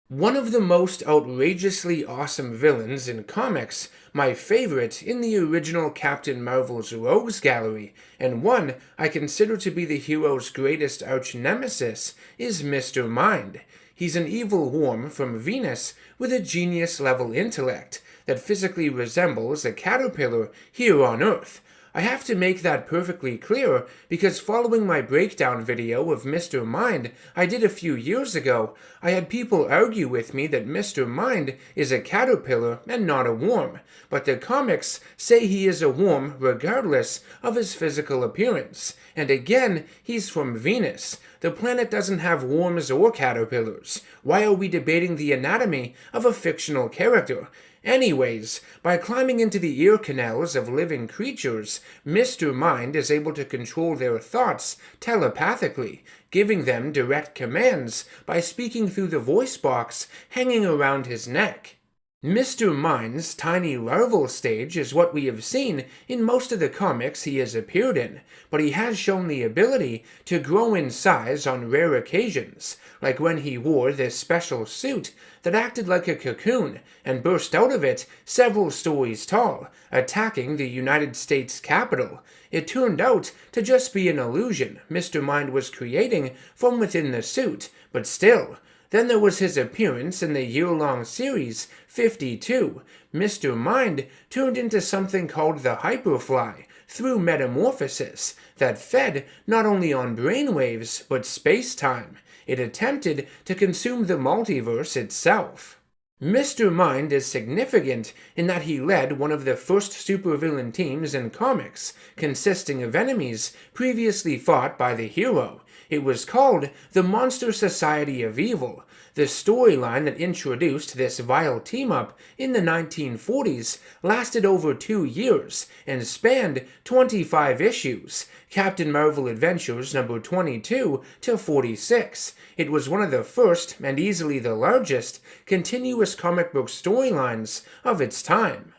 One of the most outrageously awesome villains in comics, my favorite in the original Captain Marvel's Rogues Gallery, and one I consider to be the hero's greatest arch-nemesis, is Mr. Mind. He's an evil worm from Venus with a genius-level intellect that physically resembles a caterpillar here on Earth. I have to make that perfectly clear because following my breakdown video of Mr. Mind I did a few years ago, I had people argue with me that Mr. Mind is a caterpillar and not a worm, but the comics say he is a worm regardless of his physical appearance. And again, he's from Venus. The planet doesn't have worms or caterpillars. Why are we debating the anatomy of a fictional character? Anyways, by climbing into the ear canals of living creatures, Mr. Mind is able to control their thoughts telepathically, giving them direct commands by speaking through the voice box hanging around his neck. Mr. Mind's tiny larval stage is what we have seen in most of the comics he has appeared in, but he has shown the ability to grow in size on rare occasions, like when he wore this special suit that acted like a cocoon and burst out of it several stories tall, attacking the United States Capitol. It turned out to just be an illusion Mr. Mind was creating from within the suit, but still. Then there was his appearance in the year-long series 52. Mr. Mind turned into something called the Hyperfly through metamorphosis that fed not only on brainwaves but space-time. It attempted to consume the multiverse itself. Mr. Mind is significant in that he led one of the first supervillain teams in comics, consisting of enemies previously fought by the hero. It was called the Monster Society of Evil. The storyline that introduced this vile team-up in the 1940s lasted over 2 years and spanned 25 issues, Captain Marvel Adventures number 22 to 46. It was one of the first, and easily the largest, continuous comic book storylines of its time.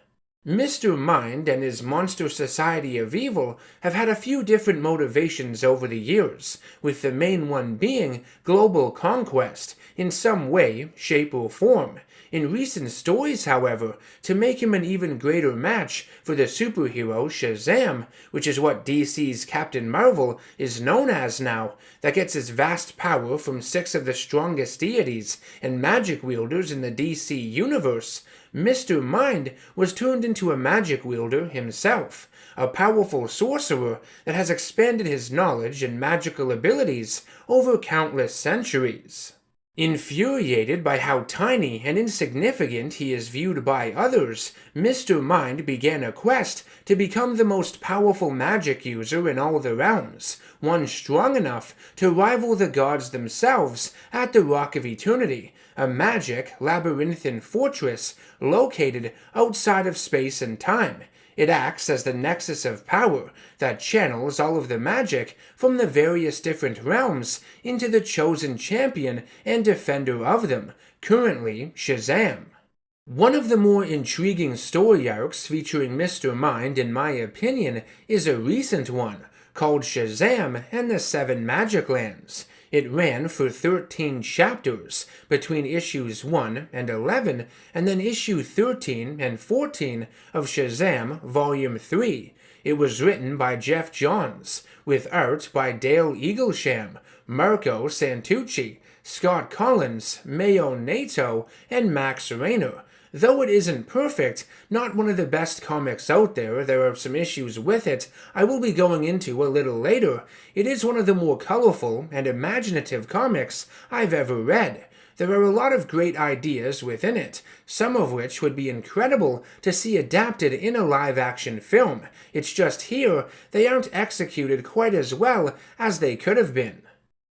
Mr. Mind and his Monster Society of Evil have had a few different motivations over the years, with the main one being global conquest, in some way, shape, or form. In recent stories, however, to make him an even greater match for the superhero Shazam, which is what DC's Captain Marvel is known as now, that gets his vast power from 6 of the strongest deities and magic wielders in the DC universe, Mr. Mind was turned into a magic wielder himself, a powerful sorcerer that has expanded his knowledge and magical abilities over countless centuries. Infuriated by how tiny and insignificant he is viewed by others, Mr. Mind began a quest to become the most powerful magic user in all the realms, one strong enough to rival the gods themselves at the Rock of Eternity, a magic labyrinthine fortress located outside of space and time. It acts as the nexus of power that channels all of the magic from the various different realms into the chosen champion and defender of them, currently Shazam. One of the more intriguing story arcs featuring Mr. Mind, in my opinion, is a recent one, called Shazam and the 7 Magiclands. It ran for 13 chapters between issues 1 and 11, and then issue 13 and 14 of Shazam Volume 3. It was written by Jeff Johns, with art by Dale Eaglesham, Marco Santucci, Scott Collins, Mayo Nato, and Max Raynor. Though it isn't perfect, not one of the best comics out there are some issues with it I will be going into a little later, it is one of the more colorful and imaginative comics I've ever read. There are a lot of great ideas within it, some of which would be incredible to see adapted in a live-action film. It's just here they aren't executed quite as well as they could have been.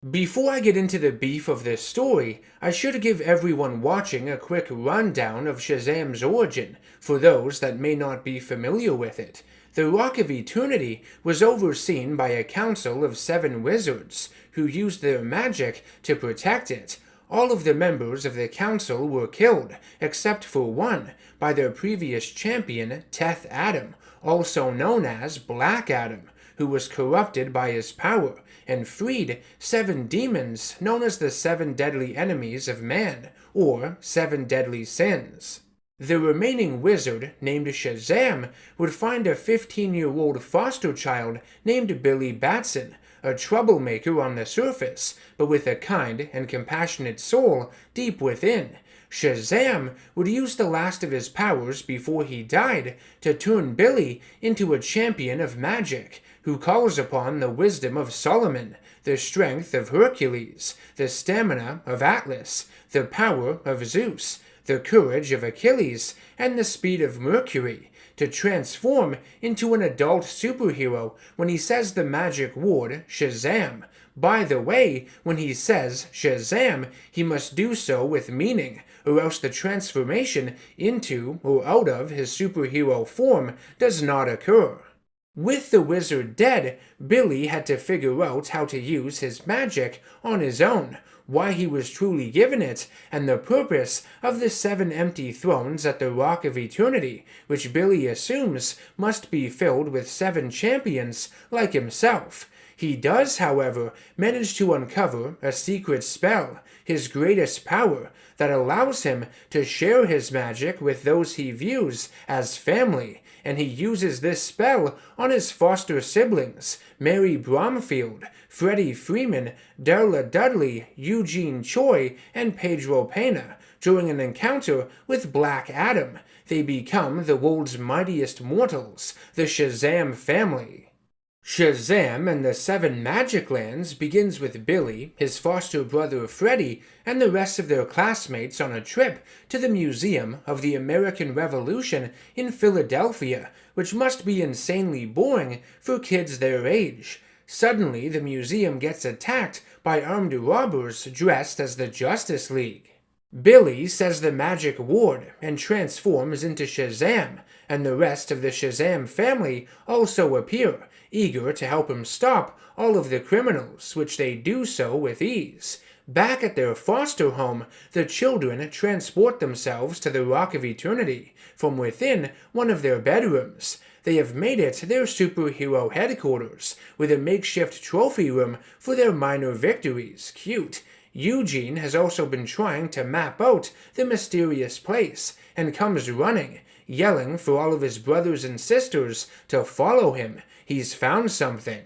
Before I get into the beef of this story, I should give everyone watching a quick rundown of Shazam's origin, for those that may not be familiar with it. The Rock of Eternity was overseen by a council of 7 wizards, who used their magic to protect it. All of the members of the council were killed, except for one, by their previous champion, Teth Adam, also known as Black Adam, who was corrupted by his power, and freed 7 demons known as the 7 deadly enemies of man, or 7 deadly sins. The remaining wizard, named Shazam, would find a 15-year-old foster child named Billy Batson, a troublemaker on the surface, but with a kind and compassionate soul deep within. Shazam would use the last of his powers before he died to turn Billy into a champion of magic, who calls upon the wisdom of Solomon, the strength of Hercules, the stamina of Atlas, the power of Zeus, the courage of Achilles, and the speed of Mercury, to transform into an adult superhero when he says the magic word Shazam. By the way, when he says Shazam, he must do so with meaning, or else the transformation into or out of his superhero form does not occur. With the wizard dead, Billy had to figure out how to use his magic on his own, why he was truly given it, and the purpose of the 7 empty thrones at the Rock of Eternity, which Billy assumes must be filled with 7 champions like himself. He does, however, manage to uncover a secret spell, his greatest power, that allows him to share his magic with those he views as family, and he uses this spell on his foster siblings, Mary Bromfield, Freddie Freeman, Darla Dudley, Eugene Choi, and Pedro Pena. During an encounter with Black Adam, they become the world's mightiest mortals, the Shazam family. Shazam and the 7 Magiclands begins with Billy, his foster brother Freddie, and the rest of their classmates on a trip to the Museum of the American Revolution in Philadelphia, which must be insanely boring for kids their age. Suddenly, the museum gets attacked by armed robbers dressed as the Justice League. Billy says the magic word and transforms into Shazam, and the rest of the Shazam family also appear, eager to help him stop all of the criminals, which they do so with ease. Back at their foster home, the children transport themselves to the Rock of Eternity from within one of their bedrooms. They have made it their superhero headquarters, with a makeshift trophy room for their minor victories. Cute. Eugene has also been trying to map out the mysterious place, and comes running, yelling for all of his brothers and sisters to follow him. He's found something.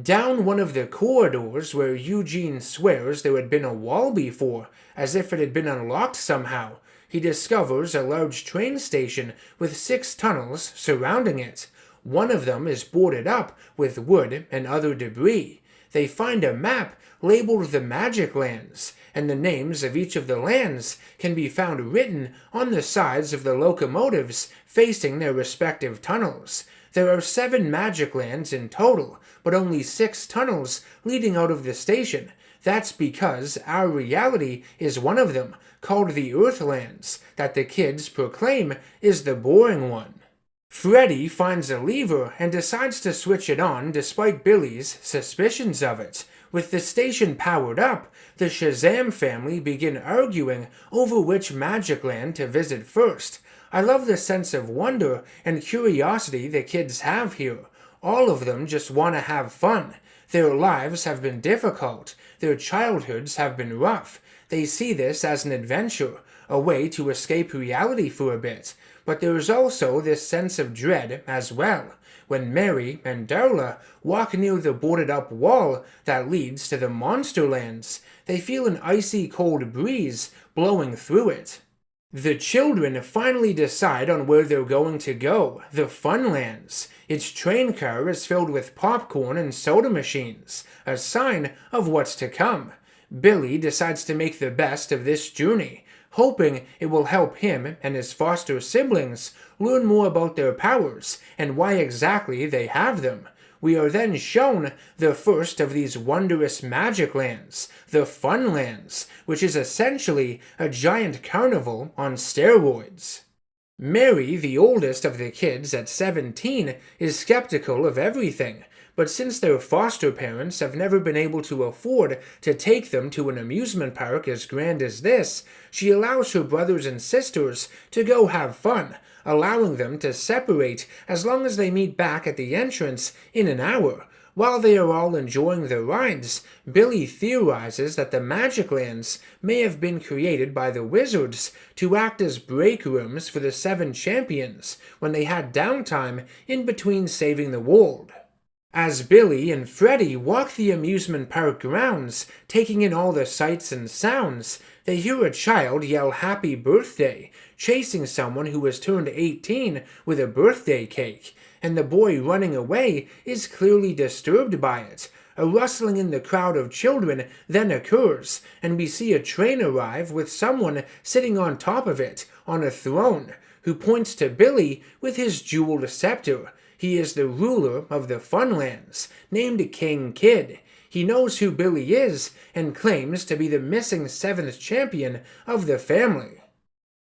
Down one of the corridors where Eugene swears there had been a wall before, as if it had been unlocked somehow, he discovers a large train station with 6 tunnels surrounding it. One of them is boarded up with wood and other debris. They find a map labeled the Magiclands, and the names of each of the lands can be found written on the sides of the locomotives facing their respective tunnels. There are 7 Magiclands in total, but only 6 tunnels leading out of the station. That's because our reality is one of them, called the Earthlands, that the kids proclaim is the boring one. Freddie finds a lever and decides to switch it on despite Billy's suspicions of it. With the station powered up, the Shazam family begin arguing over which Magicland to visit first. I love the sense of wonder and curiosity the kids have here. All of them just want to have fun. Their lives have been difficult. Their childhoods have been rough. They see this as an adventure, a way to escape reality for a bit. But there is also this sense of dread as well. When Mary and Darla walk near the boarded-up wall that leads to the Monsterlands, they feel an icy cold breeze blowing through it. The children finally decide on where they're going to go, the Funlands. Its train car is filled with popcorn and soda machines, a sign of what's to come. Billy decides to make the best of this journey, hoping it will help him and his foster siblings learn more about their powers and why exactly they have them. We are then shown the first of these wondrous Magiclands, the Funlands, which is essentially a giant carnival on steroids. Mary, the oldest of the kids at 17, is skeptical of everything, but since their foster parents have never been able to afford to take them to an amusement park as grand as this, she allows her brothers and sisters to go have fun, allowing them to separate as long as they meet back at the entrance in an hour. While they are all enjoying their rides, Billy theorizes that the Magiclands may have been created by the wizards to act as break rooms for the 7 champions when they had downtime in between saving the world. As Billy and Freddy walk the amusement park grounds, taking in all the sights and sounds, they hear a child yell "Happy Birthday," chasing someone who has turned 18 with a birthday cake, and the boy running away is clearly disturbed by it. A rustling in the crowd of children then occurs, and we see a train arrive with someone sitting on top of it, on a throne, who points to Billy with his jeweled scepter. He is the ruler of the Funlands, named King Kid. He knows who Billy is, and claims to be the missing 7th champion of the family.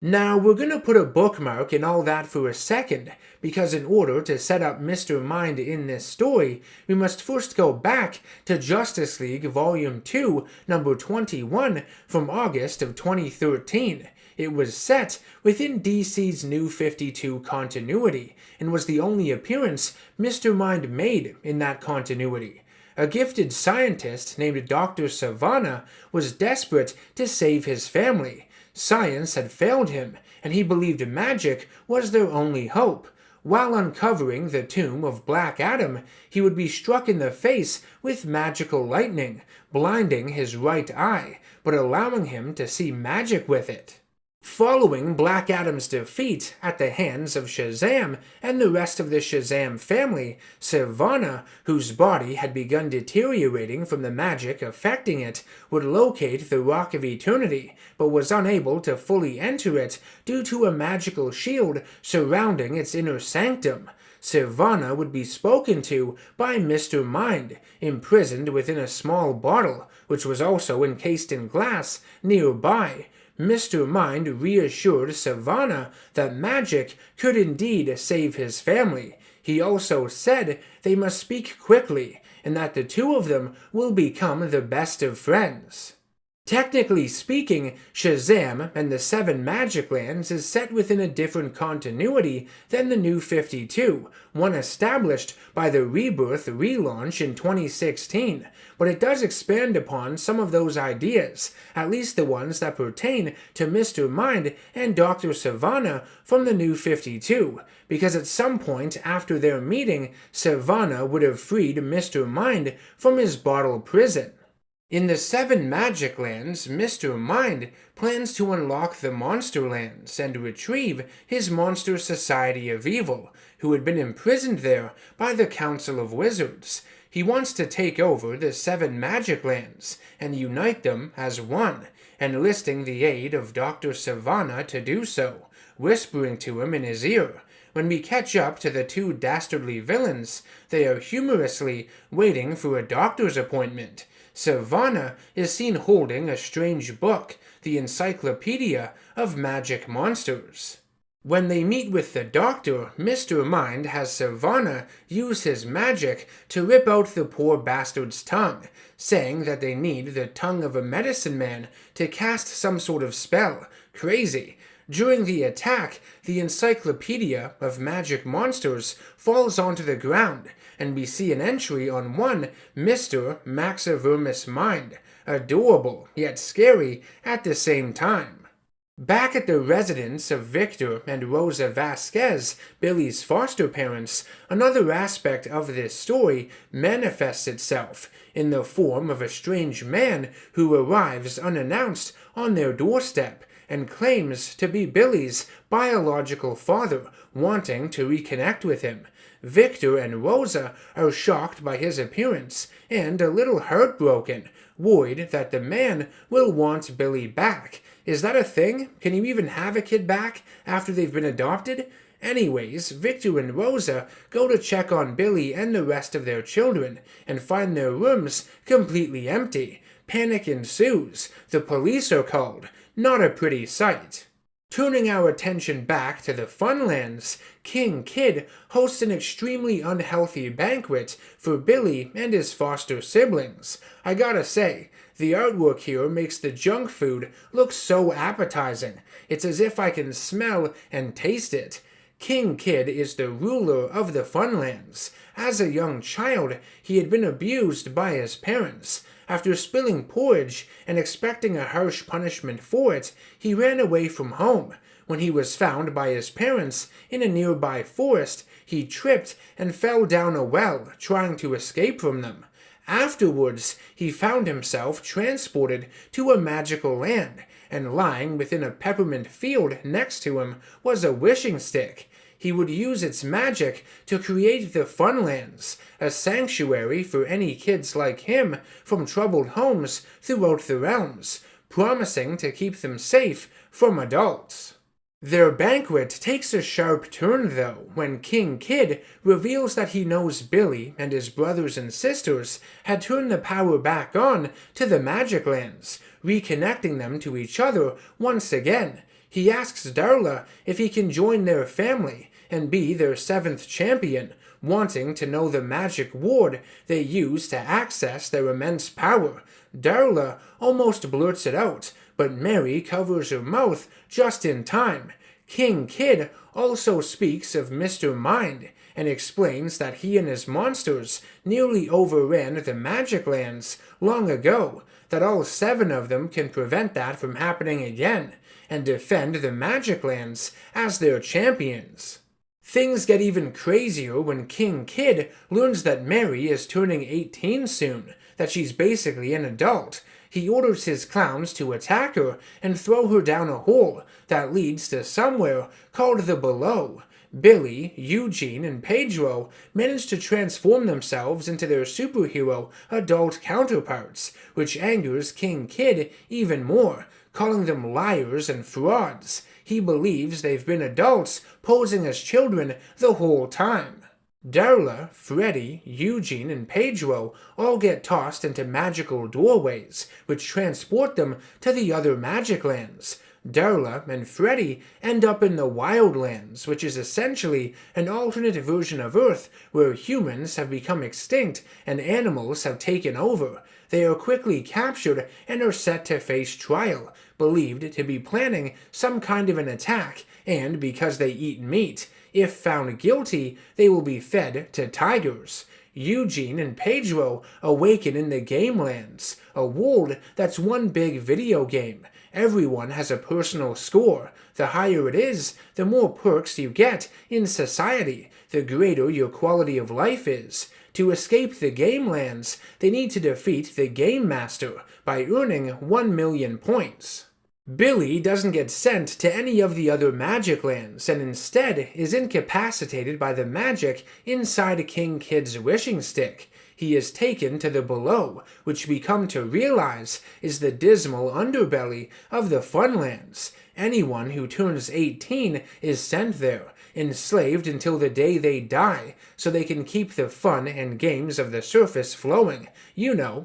Now, we're gonna put a bookmark in all that for a second, because in order to set up Mr. Mind in this story, we must first go back to Justice League Volume 2, number 21, from August of 2013. It was set within DC's New 52 continuity, and was the only appearance Mr. Mind made in that continuity. A gifted scientist named Dr. Savannah was desperate to save his family. Science had failed him, and he believed magic was their only hope. While uncovering the tomb of Black Adam, he would be struck in the face with magical lightning, blinding his right eye, but allowing him to see magic with it. Following Black Adam's defeat at the hands of Shazam and the rest of the Shazam family, Savannah, whose body had begun deteriorating from the magic affecting it, would locate the Rock of Eternity, but was unable to fully enter it due to a magical shield surrounding its inner sanctum. Savannah would be spoken to by Mr. Mind, imprisoned within a small bottle, which was also encased in glass, nearby. Mr. Mind reassured Savannah that magic could indeed save his family. He also said they must speak quickly, and that the two of them will become the best of friends. Technically speaking, Shazam and the 7 Magiclands is set within a different continuity than the New 52, one established by the Rebirth relaunch in 2016, but it does expand upon some of those ideas, at least the ones that pertain to Mr. Mind and Dr. Savannah from the New 52, because at some point after their meeting, Savannah would have freed Mr. Mind from his bottle prison. In the 7 Magiclands, Mr. Mind plans to unlock the Monsterlands and retrieve his Monster Society of Evil, who had been imprisoned there by the Council of Wizards. He wants to take over the 7 Magiclands and unite them as one, enlisting the aid of Dr. Savannah to do so, whispering to him in his ear. When we catch up to the 2 dastardly villains, they are humorously waiting for a doctor's appointment. Savannah is seen holding a strange book, the Encyclopedia of Magic Monsters. When they meet with the doctor, Mr. Mind has Savannah use his magic to rip out the poor bastard's tongue, saying that they need the tongue of a medicine man to cast some sort of spell. Crazy. During the attack, the Encyclopedia of Magic Monsters falls onto the ground, and we see an entry on one Mr. Maxivermus Mind. Adorable, yet scary at the same time. Back at the residence of Victor and Rosa Vasquez, Billy's foster parents, another aspect of this story manifests itself in the form of a strange man who arrives unannounced on their doorstep and claims to be Billy's biological father, wanting to reconnect with him. Victor and Rosa are shocked by his appearance and a little heartbroken, worried that the man will want Billy back. Is that a thing? Can you even have a kid back after they've been adopted? Anyways, Victor and Rosa go to check on Billy and the rest of their children and find their rooms completely empty. Panic ensues. The police are called. Not a pretty sight. Turning our attention back to the Funlands, King Kid hosts an extremely unhealthy banquet for Billy and his foster siblings. I gotta say, the artwork here makes the junk food look so appetizing. It's as if I can smell and taste it. King Kid is the ruler of the Funlands. As a young child, he had been abused by his parents. After spilling porridge and expecting a harsh punishment for it, he ran away from home. When he was found by his parents in a nearby forest, he tripped and fell down a well, trying to escape from them. Afterwards, he found himself transported to a magical land, and lying within a peppermint field next to him was a wishing stick. He would use its magic to create the Funlands, a sanctuary for any kids like him from troubled homes throughout the realms, promising to keep them safe from adults. Their banquet takes a sharp turn, though, when King Kid reveals that he knows Billy and his brothers and sisters had turned the power back on to the Magiclands, reconnecting them to each other once again. He asks Darla if he can join their family and be their 7th champion, wanting to know the magic ward they use to access their immense power. Darla almost blurts it out, but Mary covers her mouth just in time. King Kid also speaks of Mr. Mind and explains that he and his monsters nearly overran the Magiclands long ago, that all 7 of them can prevent that from happening again, and defend the Magiclands as their champions. Things get even crazier when King Kid learns that Mary is turning 18 soon, that she's basically an adult. He orders his clowns to attack her and throw her down a hole that leads to somewhere called the Below. Billy, Eugene, and Pedro manage to transform themselves into their superhero adult counterparts, which angers King Kid even more, calling them liars and frauds. He believes they've been adults posing as children the whole time. Darla, Freddy, Eugene, and Pedro all get tossed into magical doorways, which transport them to the other Magiclands. Darla and Freddy end up in the Wildlands, which is essentially an alternate version of Earth where humans have become extinct and animals have taken over. They are quickly captured and are set to face trial, believed to be planning some kind of an attack, and because they eat meat. If found guilty, they will be fed to tigers. Eugene and Pedro awaken in the Gamelands, a world that's one big video game. Everyone has a personal score. The higher it is, the more perks you get in society, the greater your quality of life is. To escape the Gamelands, they need to defeat the Game Master by earning 1 million points. Billy doesn't get sent to any of the other Magiclands, and instead is incapacitated by the magic inside King Kid's wishing stick. He is taken to the Below, which we come to realize is the dismal underbelly of the Funlands. Anyone who turns 18 is sent there, enslaved until the day they die, so they can keep the fun and games of the surface flowing,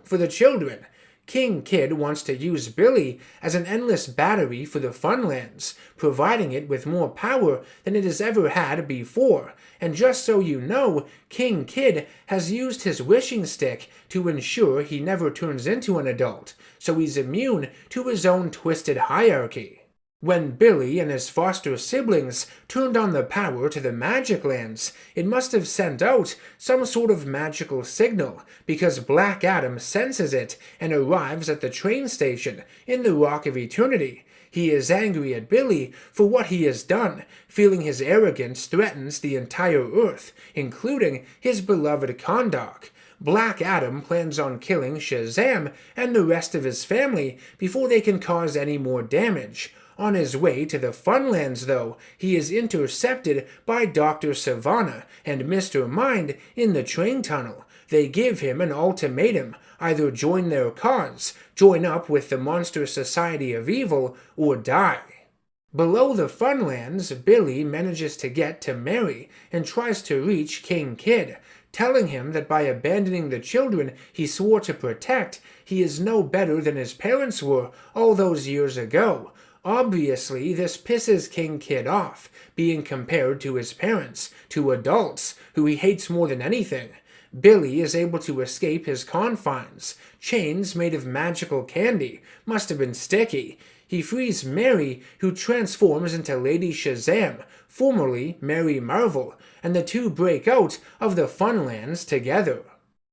for the children. King Kid wants to use Billy as an endless battery for the Funlands, providing it with more power than it has ever had before. And just so you know, King Kid has used his wishing stick to ensure he never turns into an adult, so he's immune to his own twisted hierarchy. When Billy and his foster siblings turned on the power to the Magiclands, it must have sent out some sort of magical signal, because Black Adam senses it and arrives at the train station in the Rock of Eternity. He is angry at Billy for what he has done, feeling his arrogance threatens the entire Earth, including his beloved Kahndaq. Black Adam plans on killing Shazam and the rest of his family before they can cause any more damage. On his way to the Funlands, though, he is intercepted by Dr. Savannah and Mr. Mind in the train tunnel. They give him an ultimatum: either join their cause, join up with the Monster Society of Evil, or die. Below the Funlands, Billy manages to get to Mary and tries to reach King Kid, telling him that by abandoning the children he swore to protect, he is no better than his parents were all those years ago. Obviously, this pisses King Kid off, being compared to his parents, to adults, who he hates more than anything. Billy is able to escape his confines. Chains made of magical candy must have been sticky. He frees Mary, who transforms into Lady Shazam, formerly Mary Marvel, and the two break out of the Funlands together.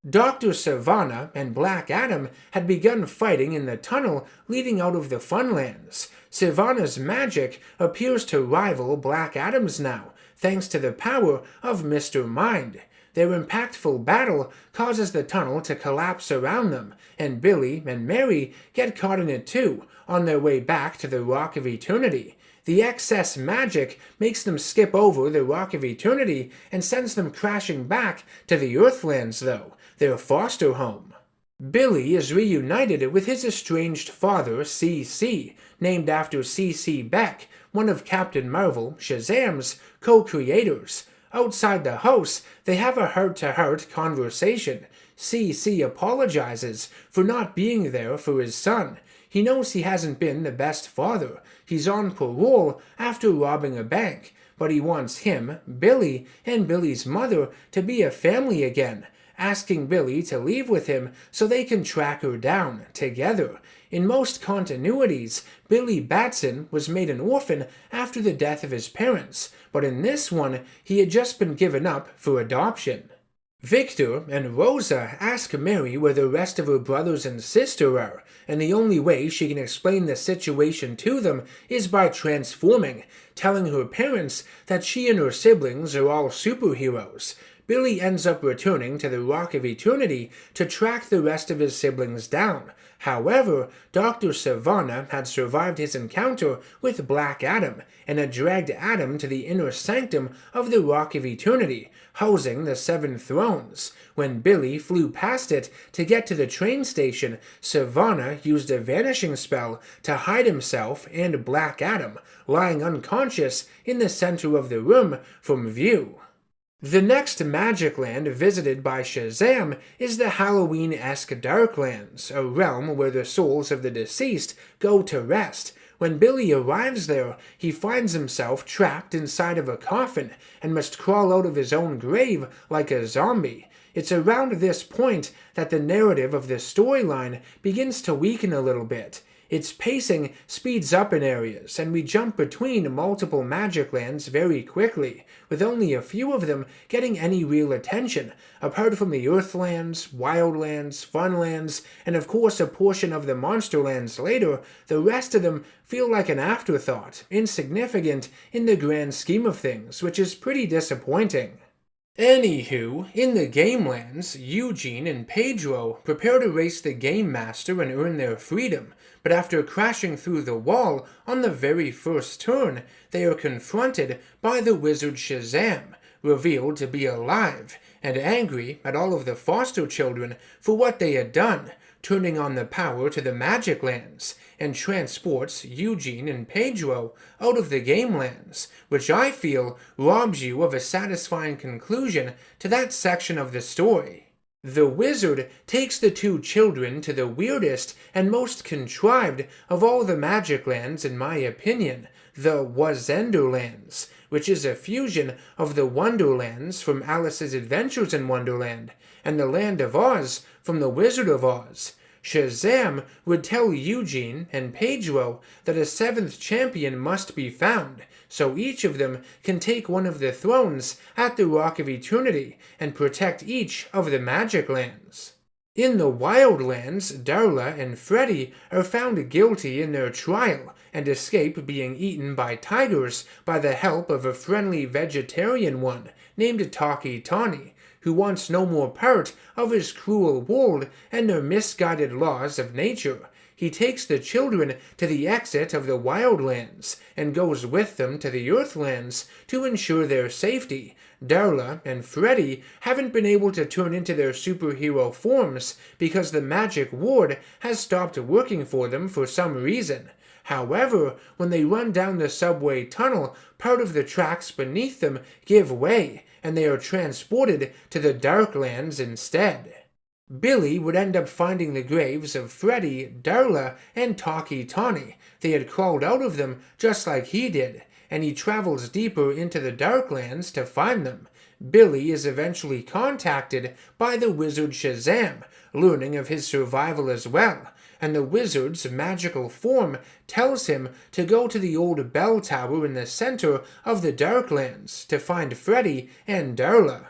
Dr. Savannah and Black Adam had begun fighting in the tunnel leading out of the Funlands. Savannah's magic appears to rival Black Adam's now, thanks to the power of Mr. Mind. Their impactful battle causes the tunnel to collapse around them, and Billy and Mary get caught in it too, on their way back to the Rock of Eternity. The excess magic makes them skip over the Rock of Eternity and sends them crashing back to the Earthlands though, their foster home. Billy is reunited with his estranged father, C.C., named after C.C. Beck, one of Captain Marvel, Shazam's, co-creators. Outside the house, they have a heart-to-heart conversation. C.C. apologizes for not being there for his son. He knows he hasn't been the best father. He's on parole after robbing a bank, but he wants him, Billy, and Billy's mother to be a family again, asking Billy to leave with him so they can track her down together. In most continuities, Billy Batson was made an orphan after the death of his parents, but in this one, he had just been given up for adoption. Victor and Rosa ask Mary where the rest of her brothers and sister are, and the only way she can explain the situation to them is by transforming, telling her parents that she and her siblings are all superheroes. Billy ends up returning to the Rock of Eternity to track the rest of his siblings down. However, Dr. Savannah had survived his encounter with Black Adam and had dragged Adam to the inner sanctum of the Rock of Eternity, housing the Seven Thrones. When Billy flew past it to get to the train station, Savannah used a vanishing spell to hide himself and Black Adam, lying unconscious in the center of the room from view. The next Magicland visited by Shazam is the Halloween-esque Darklands, a realm where the souls of the deceased go to rest. When Billy arrives there, he finds himself trapped inside of a coffin and must crawl out of his own grave like a zombie. It's around this point that the narrative of the storyline begins to weaken a little bit. Its pacing speeds up in areas, and we jump between multiple Magiclands very quickly, with only a few of them getting any real attention, apart from the Earthlands, Wildlands, Funlands, and of course a portion of the Monsterlands later. The rest of them feel like an afterthought, insignificant in the grand scheme of things, which is pretty disappointing. Anywho, in the Gamelands, Eugene and Pedro prepare to race the Game Master and earn their freedom, but after crashing through the wall on the very first turn, they are confronted by the wizard Shazam, revealed to be alive, and angry at all of the foster children for what they had done, turning on the power to the Magiclands, and transports Eugene and Pedro out of the Gamelands, which I feel robs you of a satisfying conclusion to that section of the story. The wizard takes the two children to the weirdest and most contrived of all the Magiclands in my opinion, the Wazenderlands, which is a fusion of the Wonderlands from Alice's Adventures in Wonderland and the Land of Oz from the Wizard of Oz. Shazam would tell Eugene and Pedro that a seventh champion must be found, so each of them can take one of the thrones at the Rock of Eternity and protect each of the Magiclands. In the Wildlands, Darla and Freddy are found guilty in their trial and escape being eaten by tigers by the help of a friendly vegetarian one named Talkie Tawny, who wants no more part of his cruel world and their misguided laws of nature. He takes the children to the exit of the Wildlands and goes with them to the Earthlands to ensure their safety. Darla and Freddy haven't been able to turn into their superhero forms because the magic ward has stopped working for them for some reason. However, when they run down the subway tunnel, part of the tracks beneath them give way, and they are transported to the Darklands instead. Billy would end up finding the graves of Freddy, Darla, and Talkie Tawny. They had crawled out of them just like he did, and he travels deeper into the Darklands to find them. Billy is eventually contacted by the wizard Shazam, learning of his survival as well, and the wizard's magical form tells him to go to the old bell tower in the center of the Darklands to find Freddy and Darla.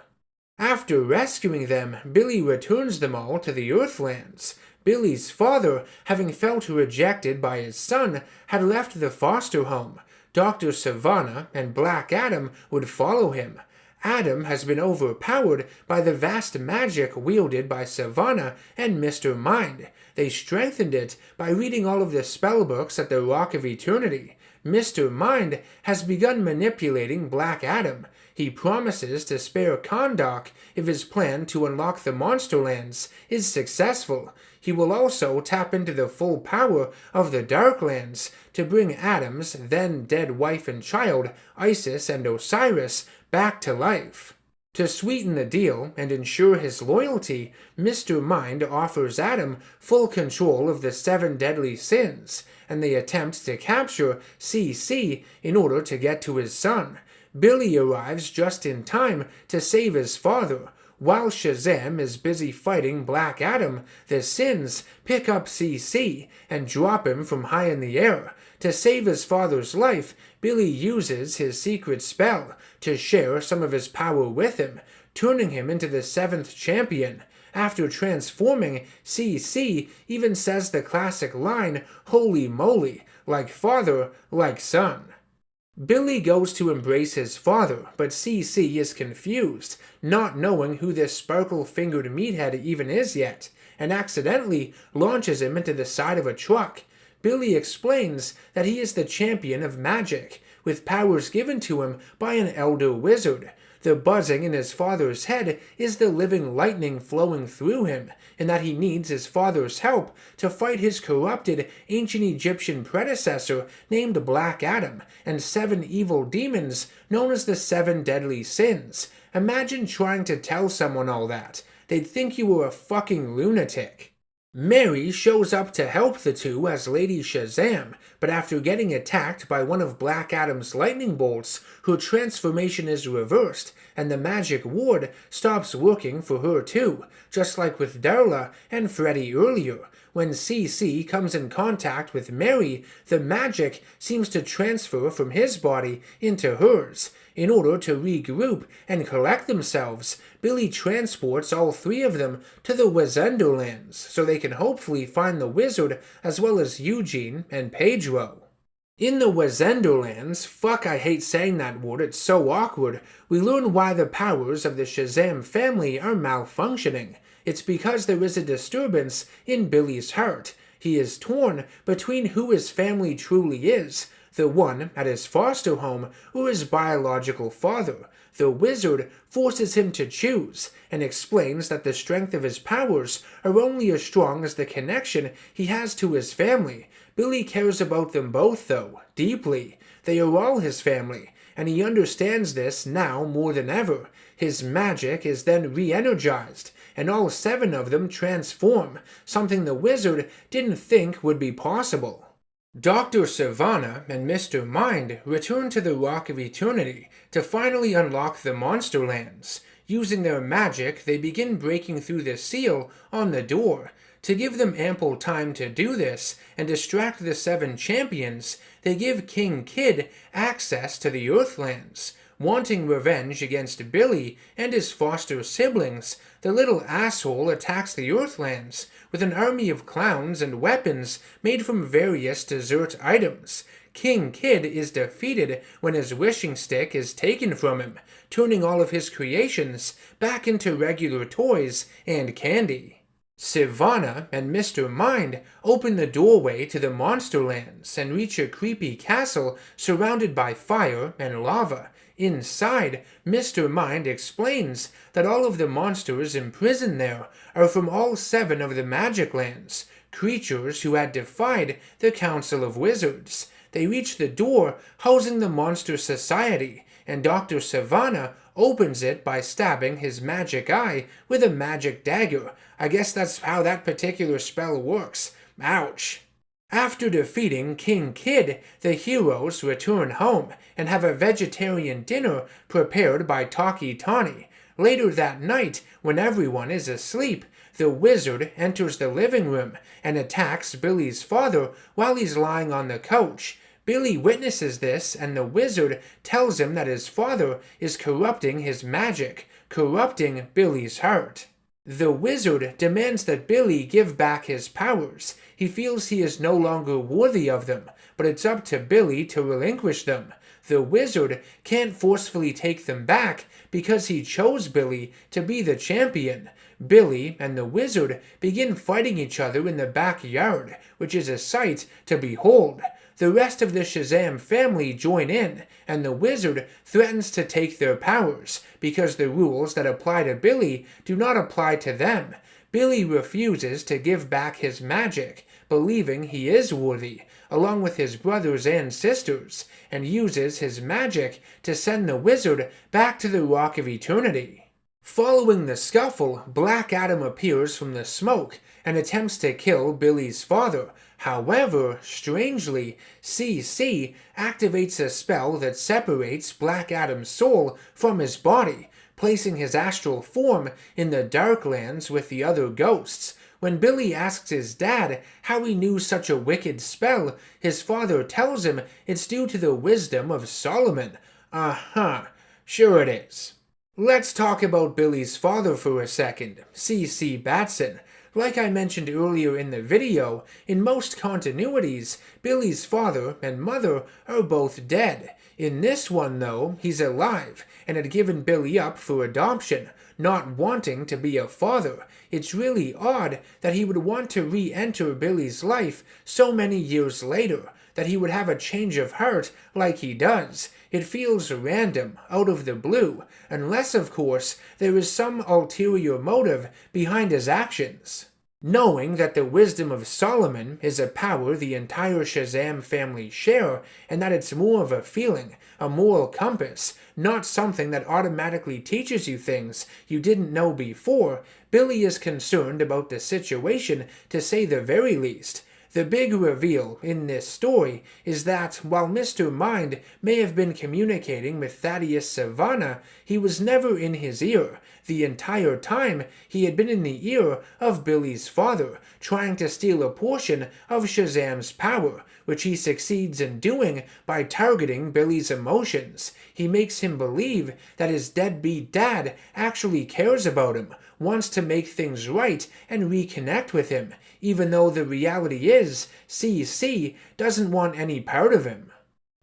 After rescuing them, Billy returns them all to the Earthlands. Billy's father, having felt rejected by his son, had left the foster home. Dr. Savannah and Black Adam would follow him. Adam has been overpowered by the vast magic wielded by Savannah and Mr. Mind. They strengthened it by reading all of the spellbooks at the Rock of Eternity. Mr. Mind has begun manipulating Black Adam. He promises to spare Kahndaq if his plan to unlock the Monsterlands is successful. He will also tap into the full power of the Darklands to bring Adam's then-dead wife and child, Isis and Osiris, back to life. To sweeten the deal and ensure his loyalty, Mr. Mind offers Adam full control of the 7 deadly sins, and they attempt to capture CC in order to get to his son. Billy arrives just in time to save his father. While Shazam is busy fighting Black Adam, the Sins pick up CC and drop him from high in the air. To save his father's life, Billy uses his secret spell to share some of his power with him, turning him into the 7th champion. After transforming, CC even says the classic line, "Holy moly, like father, like son." Billy goes to embrace his father, but CC is confused, not knowing who this sparkle-fingered meathead even is yet, and accidentally launches him into the side of a truck. Billy explains that he is the champion of magic, with powers given to him by an elder wizard. The buzzing in his father's head is the living lightning flowing through him, and that he needs his father's help to fight his corrupted ancient Egyptian predecessor named Black Adam and 7 evil demons known as the 7 deadly sins. Imagine trying to tell someone all that. They'd think you were a fucking lunatic. Mary shows up to help the two as Lady Shazam, but after getting attacked by one of Black Adam's lightning bolts, her transformation is reversed, and the magic ward stops working for her too, just like with Darla and Freddy earlier. When CC comes in contact with Mary, the magic seems to transfer from his body into hers. In order to regroup and collect themselves, Billy transports all 3 of them to the Wizenderlands so they can hopefully find the wizard as well as Eugene and Pedro. In the Wizenderlands, fuck I hate saying that word, it's so awkward, we learn why the powers of the Shazam family are malfunctioning. It's because there is a disturbance in Billy's heart. He is torn between who his family truly is, the one at his foster home or his biological father. The wizard forces him to choose and explains that the strength of his powers are only as strong as the connection he has to his family. Billy cares about them both, though, deeply. They are all his family, and he understands this now more than ever. His magic is then re-energized, and all 7 of them transform, something the wizard didn't think would be possible. Dr. Savannah and Mr. Mind return to the Rock of Eternity to finally unlock the Monsterlands. Using their magic, they begin breaking through the seal on the door. To give them ample time to do this and distract the 7 champions, they give King Kid access to the Earthlands. Wanting revenge against Billy and his foster siblings, the little asshole attacks the Earthlands with an army of clowns and weapons made from various dessert items. King Kid is defeated when his wishing stick is taken from him, turning all of his creations back into regular toys and candy. Savannah and Mr. Mind open the doorway to the Monsterlands and reach a creepy castle surrounded by fire and lava. Inside, Mr. Mind explains that all of the monsters imprisoned there are from all 7 of the Magiclands, creatures who had defied the Council of Wizards. They reach the door housing the Monster Society, and Dr. Savannah opens it by stabbing his magic eye with a magic dagger. I guess that's how that particular spell works. Ouch. After defeating King Kid, the heroes return home and have a vegetarian dinner prepared by Taki Tani. Later that night, when everyone is asleep, the wizard enters the living room and attacks Billy's father while he's lying on the couch. Billy witnesses this, and the wizard tells him that his father is corrupting his magic, corrupting Billy's heart. The wizard demands that Billy give back his powers. He feels he is no longer worthy of them, but it's up to Billy to relinquish them. The wizard can't forcefully take them back because he chose Billy to be the champion. Billy and the wizard begin fighting each other in the backyard, which is a sight to behold. The rest of the Shazam family join in, and the wizard threatens to take their powers, because the rules that apply to Billy do not apply to them. Billy refuses to give back his magic, believing he is worthy, along with his brothers and sisters, and uses his magic to send the wizard back to the Rock of Eternity. Following the scuffle, Black Adam appears from the smoke and attempts to kill Billy's father. However, strangely, CC activates a spell that separates Black Adam's soul from his body, placing his astral form in the Darklands with the other ghosts. When Billy asks his dad how he knew such a wicked spell, his father tells him it's due to the wisdom of Solomon. Sure it is. Let's talk about Billy's father for a second, CC Batson. Like I mentioned earlier in the video, in most continuities, Billy's father and mother are both dead. In this one, though, he's alive and had given Billy up for adoption, not wanting to be a father. It's really odd that he would want to re-enter Billy's life so many years later, that he would have a change of heart like he does. It feels random, out of the blue, unless, of course, there is some ulterior motive behind his actions. Knowing that the wisdom of Solomon is a power the entire Shazam family share, and that it's more of a feeling, a moral compass, not something that automatically teaches you things you didn't know before, Billy is concerned about the situation, to say the very least. The big reveal in this story is that, while Mr. Mind may have been communicating with Thaddeus Savannah, he was never in his ear. The entire time, he had been in the ear of Billy's father, trying to steal a portion of Shazam's power, which he succeeds in doing by targeting Billy's emotions. He makes him believe that his deadbeat dad actually cares about him, wants to make things right and reconnect with him, even though the reality is CC doesn't want any part of him.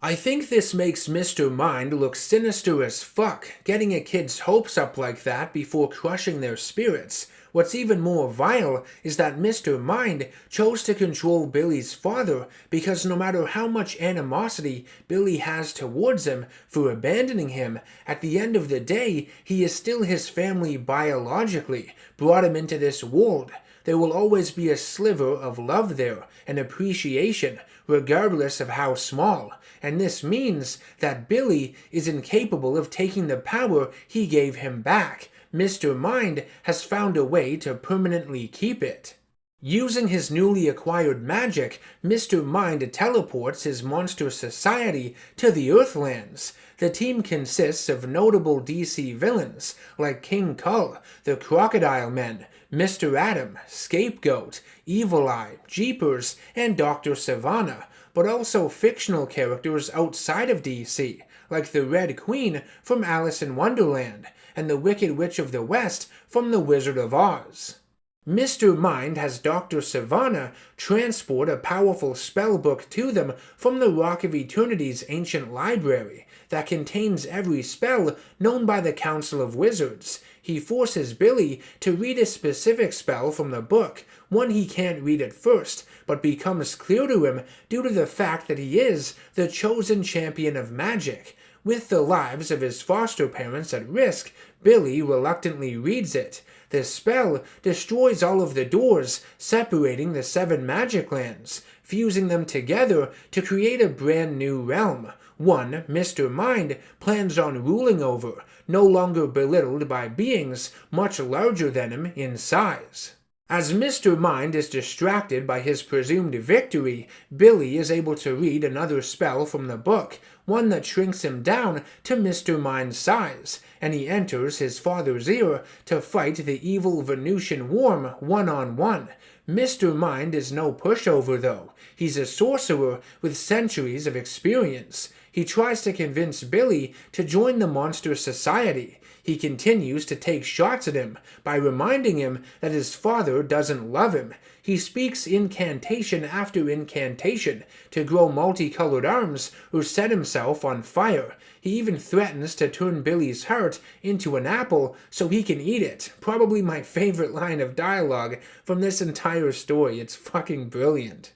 I think this makes Mr. Mind look sinister as fuck, getting a kid's hopes up like that before crushing their spirits. What's even more vile is that Mr. Mind chose to control Billy's father because no matter how much animosity Billy has towards him for abandoning him, at the end of the day, he is still his family biologically, brought him into this world. There will always be a sliver of love there, an appreciation, regardless of how small, and this means that Billy is incapable of taking the power he gave him back. Mr. Mind has found a way to permanently keep it. Using his newly acquired magic, Mr. Mind teleports his monster society to the Earthlands. The team consists of notable DC villains like King Kull, the Crocodile Men, Mr. Atom, Scapegoat, Evil Eye, Jeepers, and Dr. Savannah, but also fictional characters outside of DC, like the Red Queen from Alice in Wonderland, and the Wicked Witch of the West from The Wizard of Oz. Mr. Mind has Dr. Savannah transport a powerful spell book to them from the Rock of Eternity's ancient library that contains every spell known by the Council of Wizards. He forces Billy to read a specific spell from the book, one he can't read at first, but becomes clear to him due to the fact that he is the chosen champion of magic. With the lives of his foster parents at risk, Billy reluctantly reads it. The spell destroys all of the doors separating the 7 Magiclands, fusing them together to create a brand new realm, one Mr. Mind plans on ruling over, no longer belittled by beings much larger than him in size. As Mr. Mind is distracted by his presumed victory, Billy is able to read another spell from the book, one that shrinks him down to Mr. Mind's size, and he enters his father's ear to fight the evil Venusian worm one-on-one. Mr. Mind is no pushover, though. He's a sorcerer with centuries of experience. He tries to convince Billy to join the Monster Society. He continues to take shots at him by reminding him that his father doesn't love him. He speaks incantation after incantation to grow multicolored arms or set himself on fire. He even threatens to turn Billy's heart into an apple so he can eat it. Probably my favorite line of dialogue from this entire story. It's fucking brilliant.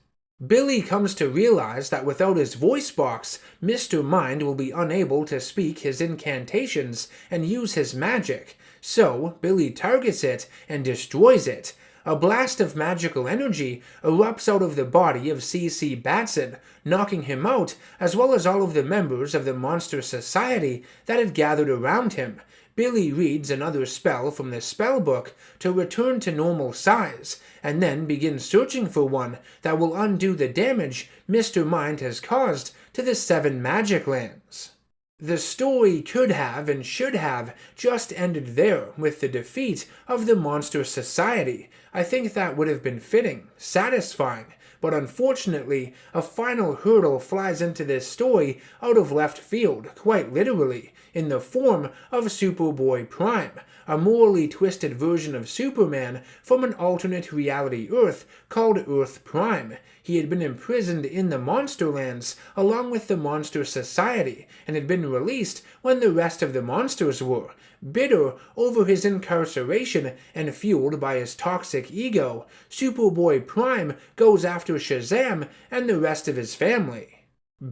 Billy comes to realize that without his voice box, Mr. Mind will be unable to speak his incantations and use his magic. So, Billy targets it and destroys it. A blast of magical energy erupts out of the body of C.C. Batson, knocking him out, as well as all of the members of the Monster Society that had gathered around him. Billy reads another spell from the spellbook to return to normal size, and then begins searching for one that will undo the damage Mr. Mind has caused to the 7 Magiclands. The story could have and should have just ended there with the defeat of the Monster Society. I think that would have been fitting, satisfying, but unfortunately, a final hurdle flies into this story out of left field, quite literally, in the form of Superboy Prime, a morally twisted version of Superman from an alternate reality Earth called Earth Prime. He had been imprisoned in the Monsterlands along with the Monster Society and had been released when the rest of the monsters were. Bitter over his incarceration and fueled by his toxic ego, Superboy Prime goes after Shazam and the rest of his family.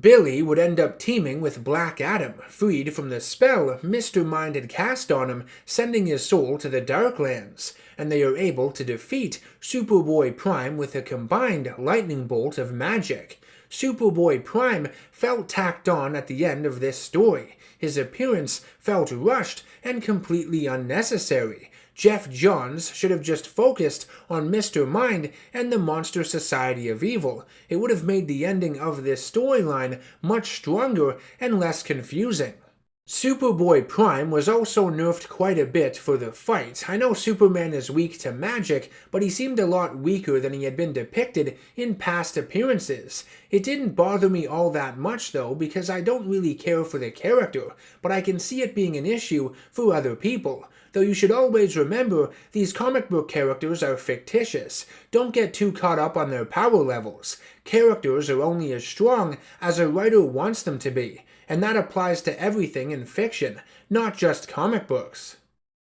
Billy would end up teaming with Black Adam, freed from the spell Mr. Mind had cast on him, sending his soul to the Darklands, and they are able to defeat Superboy Prime with a combined lightning bolt of magic. Superboy Prime felt tacked on at the end of this story. His appearance felt rushed and completely unnecessary. Jeff Johns should have just focused on Mr. Mind and the Monster Society of Evil. It would have made the ending of this storyline much stronger and less confusing. Superboy Prime was also nerfed quite a bit for the fight. I know Superman is weak to magic, but he seemed a lot weaker than he had been depicted in past appearances. It didn't bother me all that much though, because I don't really care for the character, but I can see it being an issue for other people. Though you should always remember, these comic book characters are fictitious. Don't get too caught up on their power levels. Characters are only as strong as a writer wants them to be, and that applies to everything in fiction, not just comic books.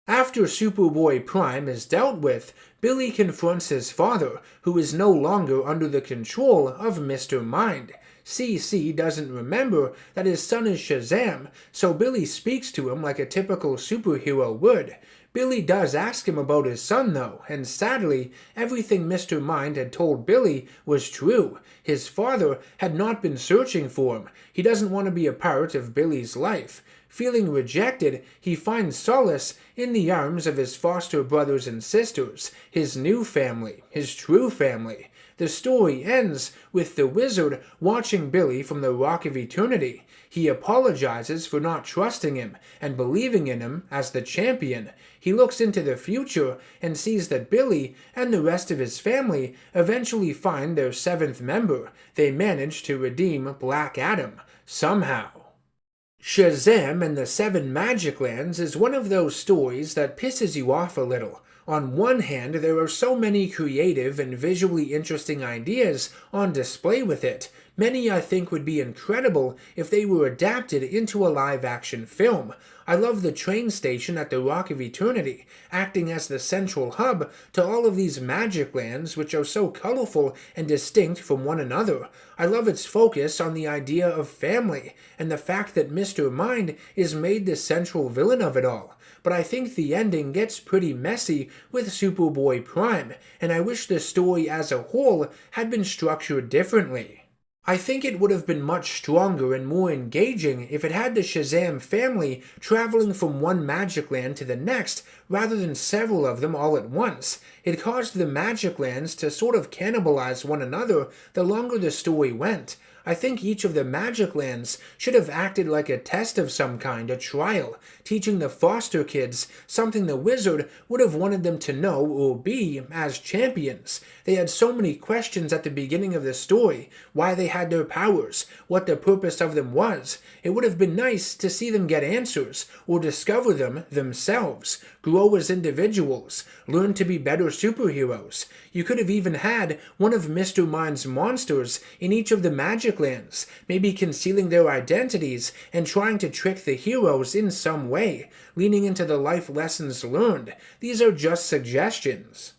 After Superboy Prime is dealt with, Billy confronts his father, who is no longer under the control of Mr. Mind. CC doesn't remember that his son is Shazam, so Billy speaks to him like a typical superhero would. Billy does ask him about his son though, and sadly, everything Mr. Mind had told Billy was true. His father had not been searching for him. He doesn't want to be a part of Billy's life. Feeling rejected, he finds solace in the arms of his foster brothers and sisters, his new family, his true family. The story ends with the wizard watching Billy from the Rock of Eternity. He apologizes for not trusting him and believing in him as the champion. He looks into the future and sees that Billy and the rest of his family eventually find their 7th member. They manage to redeem Black Adam, somehow. Shazam and the 7 Magiclands is one of those stories that pisses you off a little. On one hand, there are so many creative and visually interesting ideas on display with it. Many I think would be incredible if they were adapted into a live-action film. I love the train station at the Rock of Eternity, acting as the central hub to all of these Magiclands which are so colorful and distinct from one another. I love its focus on the idea of family, and the fact that Mr. Mind is made the central villain of it all. But I think the ending gets pretty messy with Superboy Prime, and I wish the story as a whole had been structured differently. I think it would have been much stronger and more engaging if it had the Shazam family traveling from one Magicland to the next rather than several of them all at once. It caused the Magiclands to sort of cannibalize one another the longer the story went. I think each of the Magiclands should have acted like a test of some kind, a trial, teaching the foster kids something the wizard would have wanted them to know or be as champions. They had so many questions at the beginning of the story, why they had their powers, what the purpose of them was. It would have been nice to see them get answers, or discover them themselves, grow as individuals, learn to be better superheroes. You could have even had one of Mr. Mind's monsters in each of the Magiclands, maybe concealing their identities and trying to trick the heroes in some way, leaning into the life lessons learned. These are just suggestions.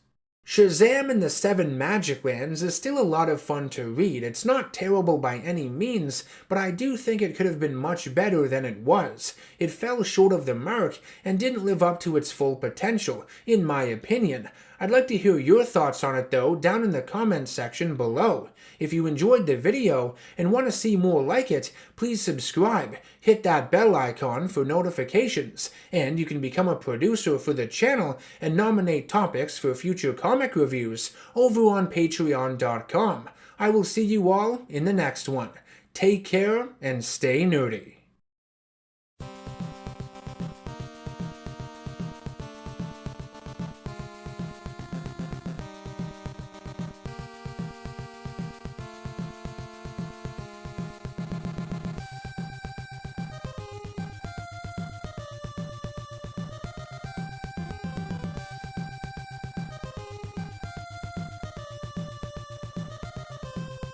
Shazam and the Seven Magiclands is still a lot of fun to read. It's not terrible by any means, but I do think it could have been much better than it was. It fell short of the mark and didn't live up to its full potential, in my opinion. I'd like to hear your thoughts on it though down in the comments section below. If you enjoyed the video and want to see more like it, please subscribe, hit that bell icon for notifications, and you can become a producer for the channel and nominate topics for future comic reviews over on patreon.com. I will see you all in the next one. Take care and stay nerdy.